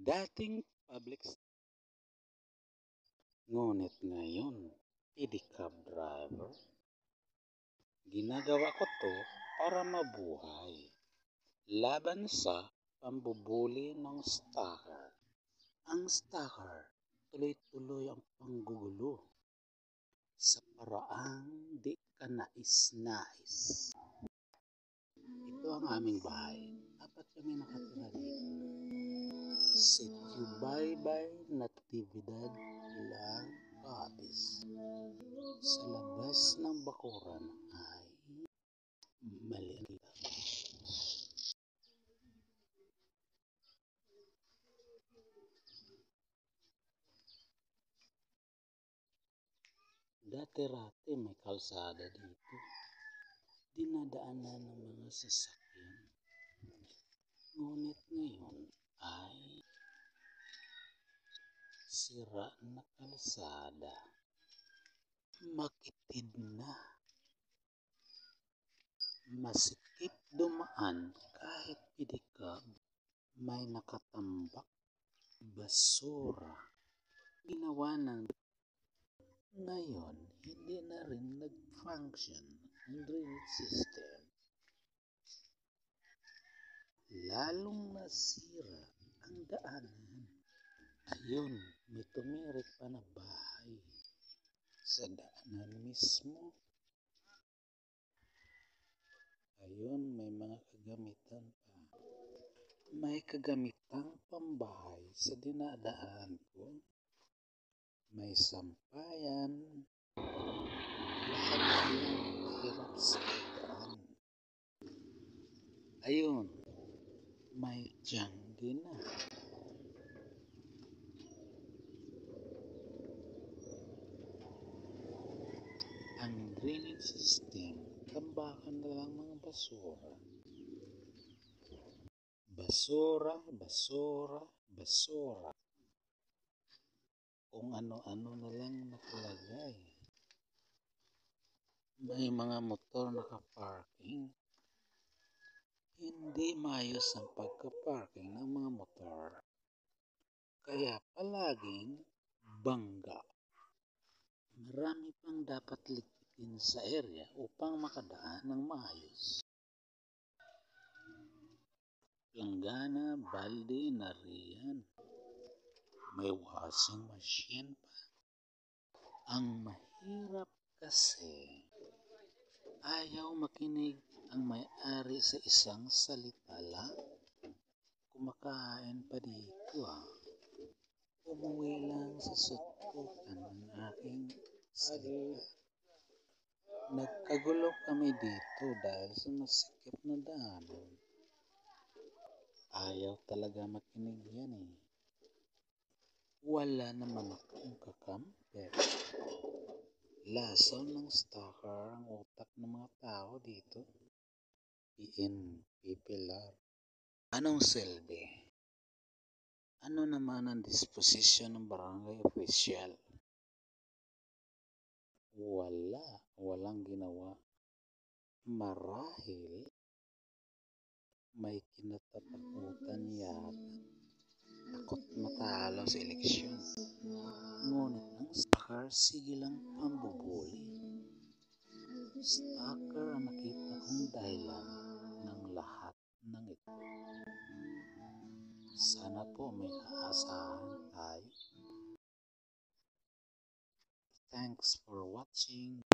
Dating public ngunit ngayon pedicab driver. Ginagawa ko to para mabuhay laban sa pambubuli ng stalker. Ang stalker tuloy-tuloy ang panggugulo sa paraang di ka nais-nais. Ito ang aming bahay. Apat kami nakatira dito. Sitio Baybay, Natividad, Pilar, Capiz. Sa labas ng bakuran ay maliit. Dati-rati may kalsada dito. Dinadaanan ng mga sasakyan. Ngunit ngayon ay sira na kalsada. Makitid na. Masikip dumaan kahit pedicab. May nakatambak basura. Ginawa ng ngayon, hindi na rin nag-function ang drainage system. Lalong nasira ang daanan. Ayun, may tumirik pa na bahay sa daanan mismo. Ayun, may mga kagamitan pa. May kagamitang pambahay sa dinadaan ko. May sampayan. Lahat ng hirap sa daan. Ayun, may tiyanggi na. Ang drainage system, tambakan na lang ng basura. Basura, basura, basura. Kung ano-ano na lang nakalagay. May mga motor nakaparking. Hindi maayos ang pagka-parking ng mga motor. Kaya palaging bangga. Marami pang dapat likitin sa area upang makadaan ng maayos. Langgana, balde, nariyan. May washing machine pa. Ang mahirap kasi ayaw makinig ang may-ari sa isang salita lang. Kumakain pa dito Umuwi lang sa suntukan ng aking salita. Nagkagulo kami dito dahil sa masikip na daanan. Ayaw talaga makinig yan Wala naman akong kakampi. Lason ng stalker ang utak ng mga tao dito. PNP Pilar. Anong silbi? Ano naman ang disposisyon ng barangay official? Walang ginawa. Marahil may kinatatakutan yata. Takot matalo sa eleksyon. Ngunit ang stalker, sige lang pambubuli. Stalker ang nakita kong dahilan ng lahat ng ito. Sana po may aasahan tayo. Thanks for watching.